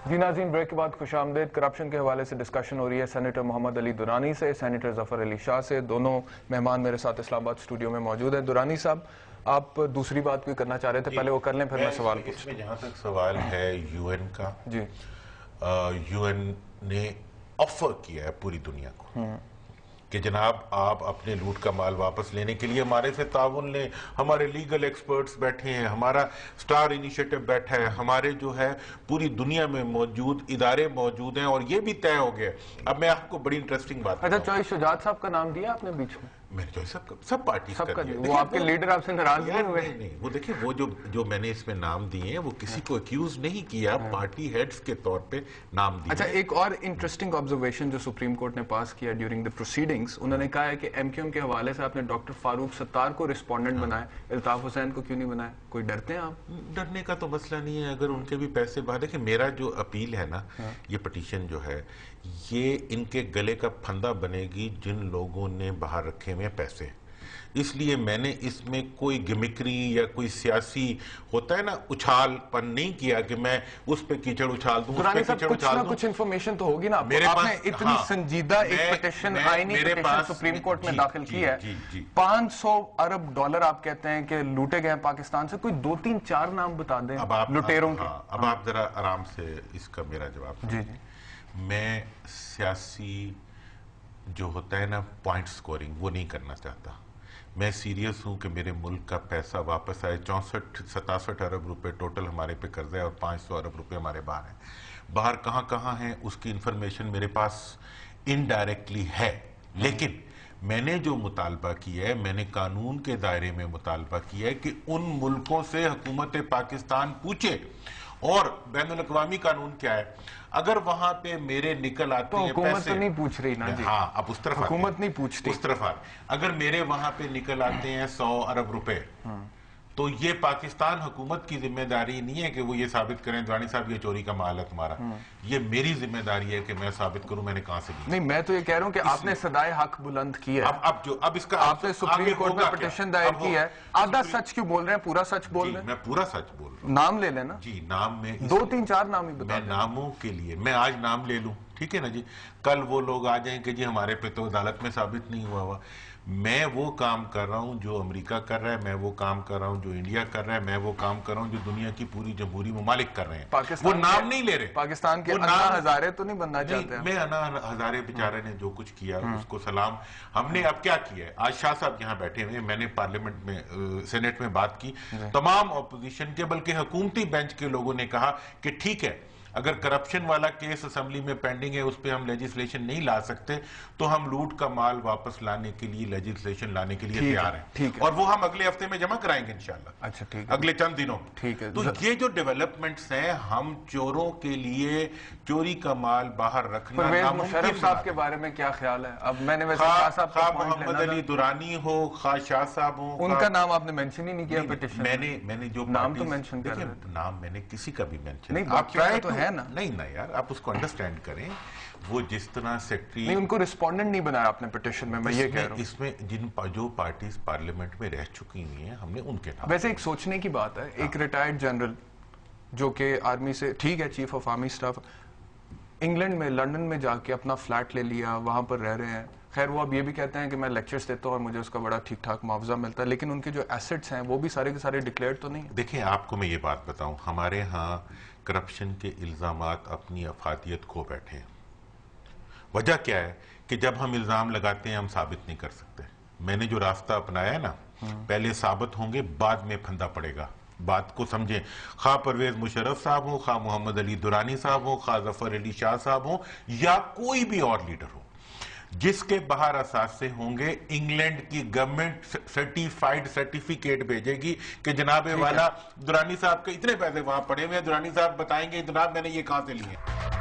جی ناظرین، بریک کے بعد خوش آمدید۔ کرپشن کے حوالے سے ڈسکشن ہو رہی ہے سینیٹر محمد علی درانی سے، سینیٹر ظفر علی شاہ سے۔ دونوں مہمان میرے ساتھ اسلام آباد اسٹوڈیو میں موجود ہیں۔ درانی صاحب، آپ دوسری بات کوئی کرنا چاہ رہے تھے، پہلے وہ کر لیں پھر میں سوال پوچھتا ہوں۔ اس میں جہاں تک سوال ہے یو این کا، جی، یو این نے آفر کیا ہے پوری دنیا کو کہ جناب آپ اپنے لوٹ کا مال واپس لینے کے لیے ہمارے سے تعاون لیں۔ ہمارے لیگل ایکسپرٹس بیٹھے ہیں، ہمارا سٹار انیشیٹو بیٹھا ہے، ہمارے جو ہے پوری دنیا میں موجود ادارے موجود ہیں، اور یہ بھی طے ہو گیا۔ اب میں آپ کو بڑی انٹرسٹنگ بات اچھا، چوائس شجاعت صاحب کا نام دیا آپ نے بیچ میں؟ میں جو سب پارٹیز کا دیا۔ وہ آپ کے لیڈر آپ سے ناراض نہیں ہوئے؟ نہیں، وہ دیکھیں، وہ جو میں نے اس میں نام دیے ہیں وہ کسی کو ایکیوز نہیں کیا، پارٹی ہیڈز کے طور پہ نام دیے۔ اچھا، ایک اور انٹرسٹنگ آبزرویشن جو سپریم کورٹ نے پاس کیا ڈیورنگ دی پروسیڈنگز، انہوں نے کہا ہے کہ ایم کیو ایم کے حوالے سے آپ نے ڈاکٹر فاروق ستار کو رسپونڈنٹ بنایا، الطاف حسین کو کیوں نہیں بنایا؟ کوئی ڈرتے ہیں آپ؟ ڈرنے کا تو مسئلہ نہیں ہے، اگر ان کے بھی پیسے باہر۔ دیکھیں، میرا جو اپیل ہے نا، یہ پٹیشن جو ہے یہ ان کے گلے کا پھندا بنے گی جن لوگوں نے باہر رکھے ہوئے پیسے۔ اس لیے میں نے اس میں کوئی گمکری یا کوئی سیاسی ہوتا ہے نا اچھال پن نہیں کیا کہ میں اس پہ کیچڑ اچھال دوں، اس پہ کیچڑ اچھال دوں۔ کچھ انفارمیشن تو ہوگی نا آپ نے اتنی سنجیدہ ایک پٹیشن، آئینی پٹیشن سپریم کورٹ میں داخل کی ہے۔ 500 ارب ڈالر آپ کہتے ہیں کہ لوٹے گئے پاکستان سے، کوئی 2-3-4 نام بتا دیں لٹیروں کے۔ اب آپ ذرا آرام سے اس کا میرا جواب۔ جی، میں سیاسی جو ہوتا ہے نا پوائنٹ سکورنگ وہ نہیں کرنا چاہتا۔ میں سیریس ہوں کہ میرے ملک کا پیسہ واپس آئے۔ 64-67 ارب روپے ٹوٹل ہمارے پہ قرضہ ہے، اور 500 ارب روپے ہمارے باہر ہیں۔ باہر کہاں کہاں ہیں اس کی انفارمیشن میرے پاس انڈائریکٹلی ہے، لیکن میں نے جو مطالبہ کیا ہے، میں نے قانون کے دائرے میں مطالبہ کیا ہے کہ ان ملکوں سے حکومت پاکستان پوچھے، اور بین الاقوامی قانون کیا ہے، اگر وہاں پہ میرے نکل آتے ہیں پیسے، حکومت تو نہیں پوچھ رہی نا جی۔ ہاں، اب اس طرف حکومت نہیں پوچھتی، اس طرف اگر میرے وہاں پہ نکل آتے ہیں 100 ارب روپے، تو یہ پاکستان حکومت کی ذمہ داری نہیں ہے کہ وہ یہ ثابت کریں درانی صاحب یہ چوری کا مال ہے تمہارا۔ یہ میری ذمہ داری ہے کہ میں ثابت کروں میں نے کہاں سے لیا۔ نہیں، میں تو یہ کہہ رہا ہوں کہ آپ نے صدائے حق بلند کی ہے۔ اب اس کا آپ نے سپریم کورٹ میں پٹیشن دائر کی ہے، آدھا سچ کیوں بول رہے ہیں، پورا سچ بول رہے ہیں؟ میں پورا سچ بول رہا ہوں۔ نام لے لینا جی، نام میں 2-3-4 نام ہی بتا میں ناموں کے لیے میں آج نام لے لوں، ٹھیک ہے نا جی، کل وہ لوگ آ جائیں کہ جی ہمارے پہ تو عدالت میں ثابت نہیں ہوا۔ میں وہ کام کر رہا ہوں جو امریکہ کر رہا ہے، میں وہ کام کر رہا ہوں جو انڈیا کر رہا ہے، میں وہ کام کر رہا ہوں جو دنیا کی پوری جمہوری ممالک کر رہے ہیں۔ وہ نام نہیں لے رہے۔ پاکستان کے انا ہزارے تو نہیں بننا چاہتے ہیں؟ میں انا ہزارے بیچارے نے جو کچھ کیا اس کو سلام۔ ہم نے اب کیا کیا ہے، آج شاہ صاحب یہاں بیٹھے ہوئے، میں نے پارلیمنٹ میں سینیٹ میں بات کی، تمام اپوزیشن کے بلکہ حکومتی بینچ کے لوگوں نے کہا کہ ٹھیک ہے، اگر کرپشن والا کیس اسمبلی میں پینڈنگ ہے اس پہ ہم لیجسلیشن نہیں لا سکتے، تو ہم لوٹ کا مال واپس لانے کے لیے لیجسلیشن لانے کے لیے تیار ہیں، اور وہ ہم اگلے ہفتے میں جمع کرائیں گے انشاءاللہ۔ اچھا، ٹھیک ہے، اگلے چند دنوں میں۔ ٹھیک ہے۔ تو یہ جو ڈیولپمنٹس ہیں، ہم چوروں کے لیے چوری کا مال باہر رکھنا پرویز مشرف صاحب کے بارے میں کیا خیال ہے؟ اب میں نے ویسے شاہ صاحب خواہ محمد علی درانی ہو، خواہ شاہ صاحب ہو، ان کا نام آپ نے مینشن ہی نہیں کیا پٹیشن میں نے جو نام تو مینشن کر رہے تھے۔ نام میں نے کسی کا بھی مینشن نہیں، آپ ٹرائی تو ہے نا۔ نہیں نا یار، آپ اس کو انڈرسٹینڈ کریں۔ وہ جس طرح سیکٹری، نہیں، ان کو رسپونڈنٹ نہیں بنایا آپ نے پٹیشن میں یہ کہہ رہا ہوں۔ اس میں جو پارٹیز پارلیمنٹ میں رہ چکی ہوئی ہیں، ہم نے ان کے نام۔ ویسے ایک سوچنے کی بات ہے، ایک ریٹائرڈ جنرل جو کہ آرمی سے، ٹھیک ہے، chief of army staff, England میں لنڈن میں جا کے اپنا فلیٹ لے لیا، وہاں پر رہ رہے ہیں۔ خیر، وہ اب یہ بھی کہتے ہیں کہ میں لیکچرز دیتا ہوں اور مجھے اس کا بڑا ٹھیک ٹھاک معاوضہ ملتا ہے، لیکن ان کے جو ایسٹس ہیں وہ بھی سارے کے سارے ڈکلیئرڈ تو نہیں ہیں۔ دیکھیں، آپ کو میں یہ بات بتاؤں، ہمارے ہاں کرپشن کے الزامات اپنی افادیت کھو بیٹھے ہیں۔ وجہ کیا ہے کہ جب ہم الزام لگاتے ہیں ہم ثابت نہیں کر سکتے۔ میں نے جو راستہ اپنایا ہے نا، پہلے ثابت ہوں گے، بعد میں پھندا پڑے گا۔ بات کو سمجھیں، خواہ پرویز مشرف صاحب ہوں، خواہ محمد علی درانی صاحب ہوں، خواہ ظفر علی شاہ صاحب ہوں، یا کوئی بھی اور لیڈر ہو، جس کے باہر اثاثے ہوں گے، انگلینڈ کی گورنمنٹ سرٹیفائیڈ سرٹیفکیٹ بھیجے گی کہ جناب والا درانی صاحب کے اتنے پیسے وہاں پڑے ہوئے ہیں، درانی صاحب بتائیں گے جناب میں نے یہ کہاں سے لیے ہیں۔